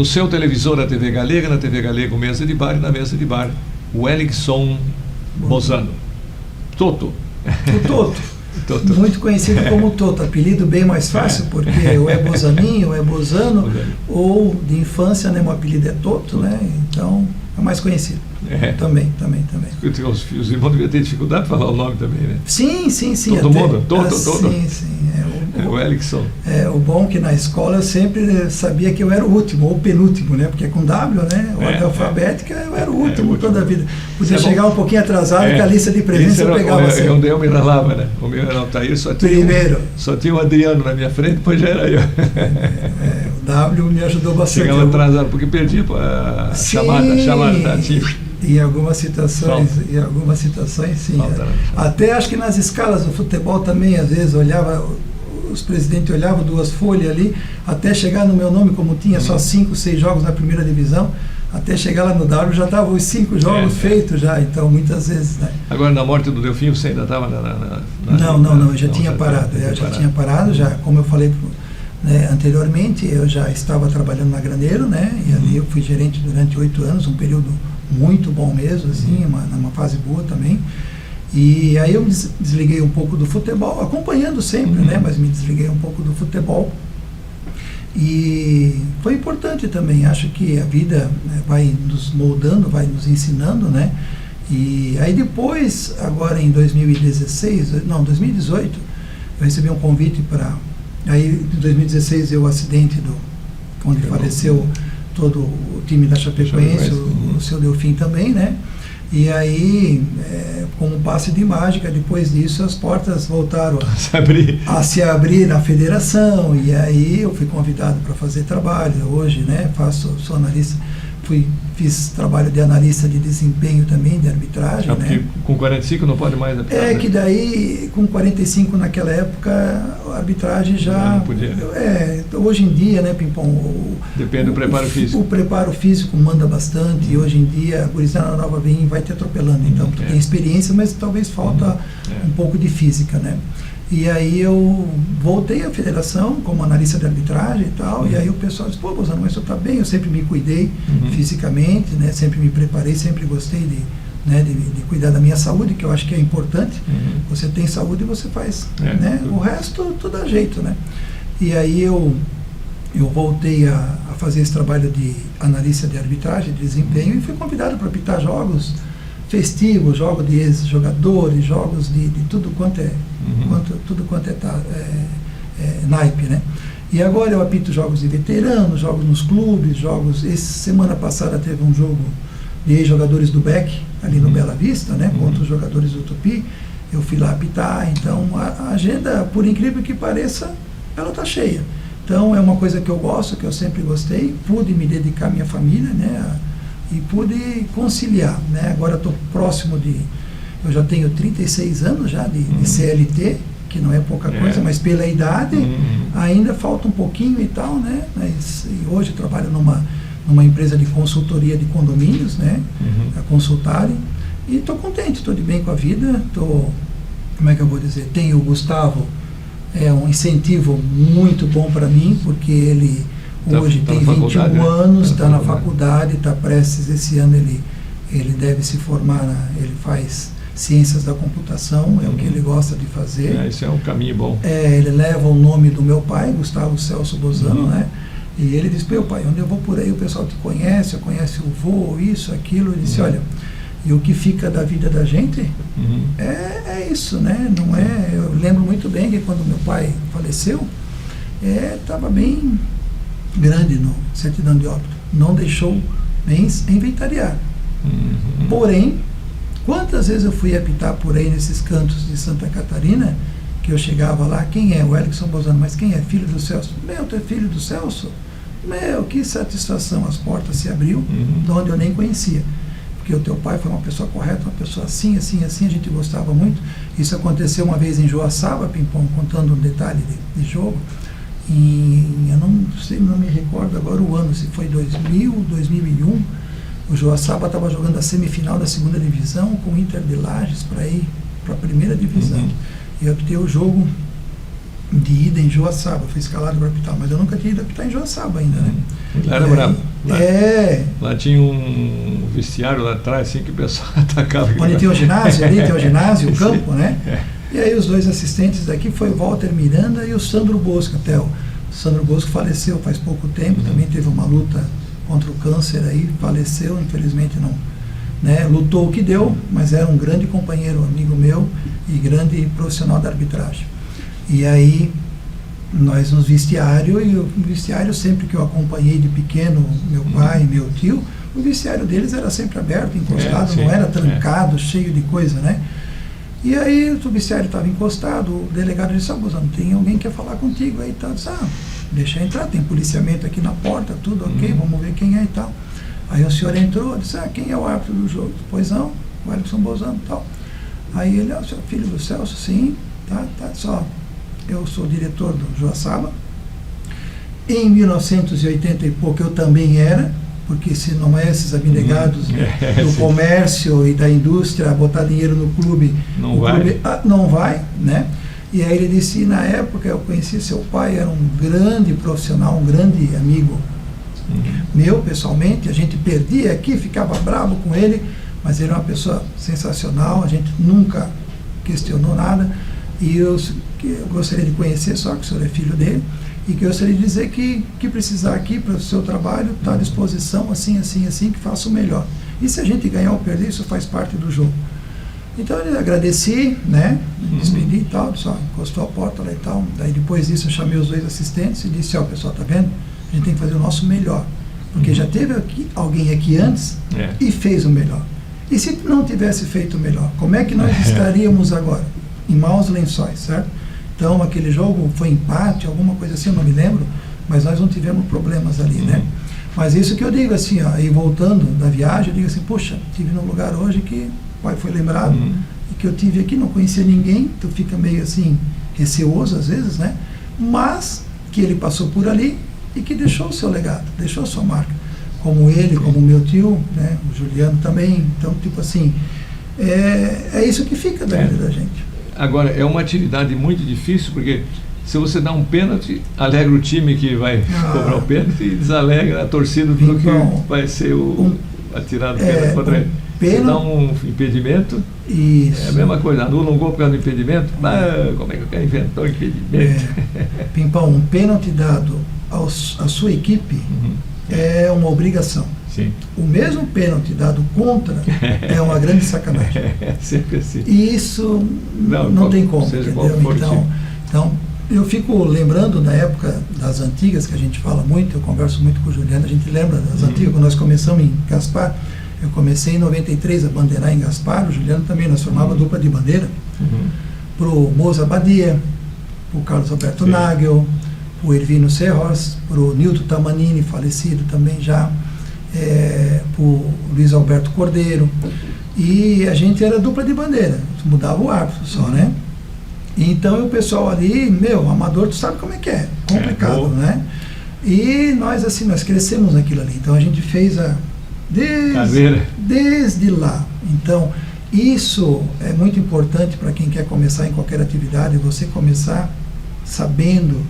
no seu televisor na TV Galega mesa de bar, e na mesa de bar o Wellingson Bozano. Toto. O Toto. Muito conhecido como Toto, apelido bem mais fácil, porque ou é Bozaninho, ou é Bozano, ou de infância, né, o apelido é Toto, né? Então é mais conhecido. Também. Os irmãos deviam ter dificuldade para falar o nome também, né? Sim. Todo mundo? Todo. Sim. O Wellingson. O bom que na escola eu sempre sabia que eu era o último, ou penúltimo, né? Porque com W, né? Ordem alfabética, eu era o último toda a vida. Podia chegar um pouquinho atrasado, que a lista de presença eu pegava sempre. Eu me enrolava, né? O meu era Altair, só tinha o Adriano na minha frente, depois já era eu. O W me ajudou bastante. Chegava atrasado, porque perdi a chamada. Em algumas situações, sim. Até acho que nas escalas do futebol também, às vezes, os presidentes olhavam 2 folhas ali, até chegar no meu nome, como tinha só 5, 6 jogos na primeira divisão, até chegar lá no W já estavam os 5 jogos feitos já, então muitas vezes, né? Agora, na morte do Delfim, você ainda estava Não, eu já tinha parado. Tinha parado, já, como eu falei anteriormente, eu já estava trabalhando na Graneiro, né? E ali eu fui gerente durante 8 anos, um período muito bom mesmo, assim, numa fase boa também. E aí eu me desliguei um pouco do futebol, acompanhando sempre, né? Mas me desliguei um pouco do futebol. E foi importante também, acho que a vida, né, vai nos moldando, vai nos ensinando, né? E aí depois, agora em 2018, eu recebi um convite para... Aí em 2016 o acidente onde faleceu todo o time da Chapecoense, o seu Delfim também, né? E aí, como um passe de mágica, depois disso as portas voltaram a se abrir na federação, e aí eu fui convidado para fazer trabalho. Hoje, né, sou analista, fiz trabalho de analista de desempenho também, de arbitragem. Né? Com 45 não pode mais arbitrar? Que daí, com 45 naquela época, a arbitragem já... Não podia. Hoje em dia, né, Pimpão? Depende do preparo físico. O preparo físico manda bastante, e hoje em dia a gurizada nova vem e vai te atropelando. Então, tu tem experiência, mas talvez falta um pouco de física, né? E aí eu voltei à federação como analista de arbitragem e tal, e aí o pessoal disse, pô, Bozano, mas você está bem? Eu sempre me cuidei fisicamente, né? Sempre me preparei, sempre gostei de cuidar da minha saúde, que eu acho que é importante. Você tem saúde e você faz, né? O resto tudo dá jeito, né? E aí eu voltei a fazer esse trabalho de analista de arbitragem, de desempenho, e fui convidado para apitar jogos festivos, jogos de ex-jogadores, jogos de tudo quanto é naipe, né? E agora eu apito jogos de veteranos, jogos nos clubes, semana passada teve um jogo de ex-jogadores do BEC, ali no Bela Vista, né? Contra os jogadores do Tupi, eu fui lá apitar. Então a agenda, por incrível que pareça, ela está cheia. Então é uma coisa que eu gosto, que eu sempre gostei, pude me dedicar à minha família, né? E pude conciliar, né? Agora estou próximo eu já tenho 36 anos já de CLT, que não é pouca coisa, mas pela idade ainda falta um pouquinho e tal, né? Mas hoje eu trabalho numa empresa de consultoria de condomínios, né? A consultarem, e estou contente, estou de bem com a vida, como é que eu vou dizer? Tenho o Gustavo, um incentivo muito bom para mim, porque ele hoje tem 21 anos, está na faculdade, está prestes, esse ano ele deve se formar, ele faz ciências da computação, é o que ele gosta de fazer. Isso é um caminho bom. Ele leva o nome do meu pai, Gustavo Celso Bozano, né? E ele disse, meu pai, onde eu vou por aí, o pessoal te conhece, conhece o vô, isso, aquilo. Ele disse, olha, e o que fica da vida da gente é isso, né? Não é... Eu lembro muito bem que quando meu pai faleceu, estava bem grande no certidão de óbito, não deixou nem inventariar. Porém, quantas vezes eu fui apitar por aí nesses cantos de Santa Catarina, que eu chegava lá, quem é? O Wellingson Bozano, mas quem é? Filho do Celso? Meu, tu é filho do Celso? Meu, que satisfação, as portas se abriu, de onde eu nem conhecia. Porque o teu pai foi uma pessoa correta, uma pessoa assim, assim, assim, a gente gostava muito. Isso aconteceu uma vez em Joaçaba, Pimpão, contando um detalhe de jogo. Eu não me recordo agora o ano, se foi 2000, 2001, o Joaçaba estava jogando a semifinal da segunda divisão com o Inter de Lages para ir para a primeira divisão. E eu apitei o jogo de ida em Joaçaba, fui escalado para apitar, mas eu nunca tinha ido apitar em Joaçaba ainda, né? Era bravo. Lá tinha um vestiário lá atrás, assim, que o pessoal atacava. Onde tem o ginásio, ali tem o ginásio, o campo, né? E aí os dois assistentes daqui foi o Walter Miranda e o Sandro Bosco. Até o Sandro Bosco faleceu faz pouco tempo, também teve uma luta contra o câncer aí, faleceu, infelizmente não, né? Lutou o que deu, mas era um grande companheiro, amigo meu e grande profissional da arbitragem. E aí nós nos vestiário, e o vestiário sempre que eu acompanhei de pequeno, meu pai, meu tio, o vestiário deles era sempre aberto, encostado, não era trancado, cheio de coisa, né? E aí o vestiário estava encostado, o delegado disse, Bozano, tem alguém que quer falar contigo aí e tal. Eu disse, deixa eu entrar, tem policiamento aqui na porta, tudo ok, vamos ver quem é e tal. Aí o senhor entrou, disse, quem é o árbitro do jogo? Pois não, o Wellingson Bozano e tal. Aí ele, o senhor filho do Celso, sim, tá, só. Eu sou diretor do Joaçaba. Em 1980 e pouco eu também era, porque se não é esses abnegados do comércio e da indústria botar dinheiro no clube, clube não vai, né? E aí ele disse, na época eu conheci seu pai, era um grande profissional, um grande amigo meu, pessoalmente, a gente perdia aqui, ficava bravo com ele, mas ele é uma pessoa sensacional, a gente nunca questionou nada, e eu gostaria de conhecer, só que o senhor é filho dele, e que eu gostaria de dizer que precisar aqui para o seu trabalho, está à disposição, assim, que faça o melhor. E se a gente ganhar ou perder, isso faz parte do jogo. Então eu agradeci, né, me despedi e tal, só encostou a porta lá e tal. Daí depois disso eu chamei os dois assistentes e disse, pessoal, tá vendo? A gente tem que fazer o nosso melhor. Porque já teve alguém aqui antes e fez o melhor. E se não tivesse feito o melhor, como é que nós estaríamos agora? Em maus lençóis, certo? Então aquele jogo foi empate, alguma coisa assim, eu não me lembro, mas nós não tivemos problemas ali, né? Mas isso que eu digo assim, e voltando da viagem, eu digo assim, poxa, estive num lugar hoje que o pai foi lembrado, e que eu tive aqui, não conhecia ninguém, tu fica meio assim, receoso às vezes, né? Mas que ele passou por ali e que deixou o seu legado, deixou a sua marca. Como ele, como o meu tio, né? O Juliano também. Então, tipo assim, é isso que fica da vida da gente. Agora, é uma atividade muito difícil, porque se você dá um pênalti, alegra o time que vai cobrar o pênalti e desalegra a torcida do que vai ser atirado pênalti contra ele. Se dá um impedimento, é a mesma coisa, anula um gol por causa do impedimento, como é que o cara inventou impedimento? Pimpão, um pênalti dado à sua equipe é uma obrigação. Sim. O mesmo pênalti dado contra é uma grande sacanagem. Sempre assim. E isso não tem como, entendeu? Então, eu fico lembrando da época das antigas, que a gente fala muito, eu converso muito com o Juliano, a gente lembra das antigas, quando nós começamos em Gaspar. Eu comecei em 93 a bandeirar em Gaspar, o Juliano também, nós formávamos dupla de bandeira, para o Moza Badia, para o Carlos Alberto Nagel, para o Ervino Serros, para o Nilton Tamanini, falecido também já, para o Luiz Alberto Cordeiro, e a gente era dupla de bandeira, mudava o árbitro só, né? Então o pessoal ali, amador, tu sabe como é que é, complicado, né? E nós assim, nós crescemos naquilo ali, então a gente fez desde lá. Então isso é muito importante para quem quer começar em qualquer atividade, você começar sabendo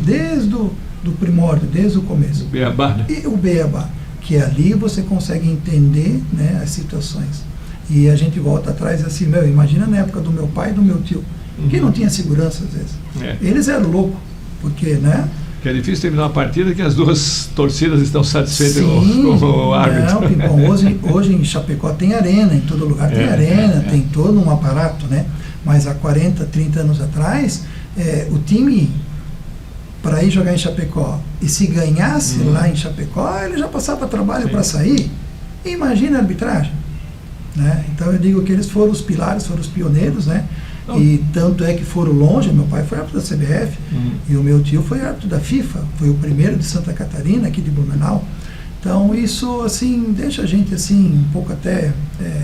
desde o primórdio, desde o começo. O beabá, né? E o beabá, que ali você consegue entender, né, as situações. E a gente volta atrás assim, imagina na época do meu pai e do meu tio, que não tinha segurança às vezes. Eles eram loucos, porque, né? Que é difícil terminar uma partida que as duas torcidas estão satisfeitas com o árbitro. Não, Pimpão, hoje em Chapecó tem arena, em todo lugar tem arena, tem todo um aparato, né? Mas há 40, 30 anos atrás, o time, para ir jogar em Chapecó, e se ganhasse lá em Chapecó, ele já passava trabalho para sair. E imagina a arbitragem. Né? Então eu digo que eles foram os pilares, foram os pioneiros, né? E tanto é que foram longe. Meu pai foi árbitro da CBF e o meu tio foi árbitro da FIFA, foi o primeiro de Santa Catarina, aqui de Blumenau. Então isso assim deixa a gente assim um pouco até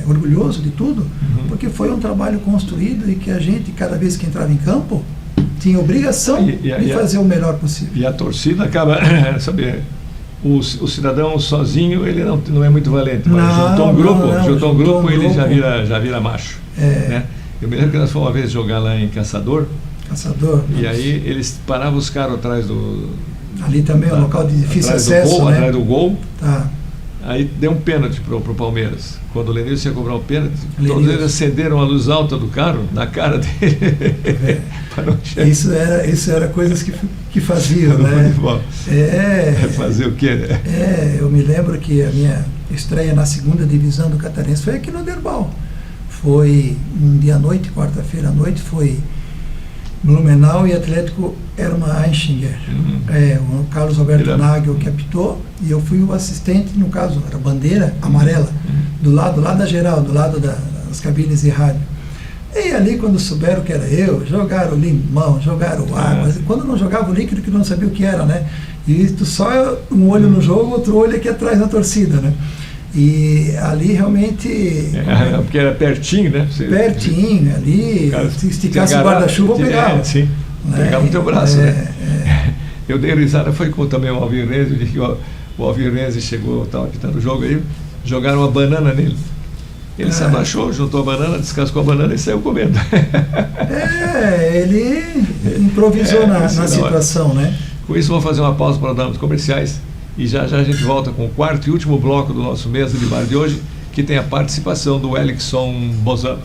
orgulhoso de tudo, porque foi um trabalho construído e que a gente, cada vez que entrava em campo, tinha obrigação de fazer o melhor possível. E a torcida acaba, sabe, o cidadão sozinho ele não é muito valente, mas juntou um grupo, ele já vira macho. Né? Eu me lembro que nós fomos uma vez jogar lá em Caçador, e aí eles paravam os caras atrás Ali também é um local de difícil atrás acesso, do gol, né? atrás do gol. Tá. Aí deu um pênalti pro Palmeiras. Quando o Lenilson ia cobrar um pênalti, Lenilson. todos eles acenderam a luz alta do carro na cara dele. Para não chegar. Isso era coisas que faziam, no né? futebol. Fazer o quê, né? Eu me lembro que a minha estreia na segunda divisão do Catarinense foi aqui no Derbal. Foi um dia à noite, quarta-feira à noite, foi Blumenau e Atlético Hermann Eichinger. O Carlos Alberto Nagel que apitou, e eu fui o assistente, no caso, era bandeira amarela, do lado lá da geral, do lado das cabines de rádio. E ali, quando souberam que era eu, jogaram limão, jogaram água. Quando não jogava o líquido, que não sabia o que era, né? E tu só um olho no jogo, outro olho aqui atrás na torcida, né? E ali realmente... porque era pertinho, né? Pertinho, ali, se esticasse o guarda-chuva, eu pegava. Sim, pegava o teu braço, né? Eu dei risada, foi com também o Alvirense, que o Alvirense chegou, estava apitando o jogo aí, jogaram uma banana nele. Ele se abaixou, juntou a banana, descascou a banana e saiu comendo. Ele improvisou na situação, né? Com isso, vamos fazer uma pausa para darmos comerciais. E já a gente volta com o quarto e último bloco do nosso Mesa de Bar de hoje, que tem a participação do Elixson Bozano.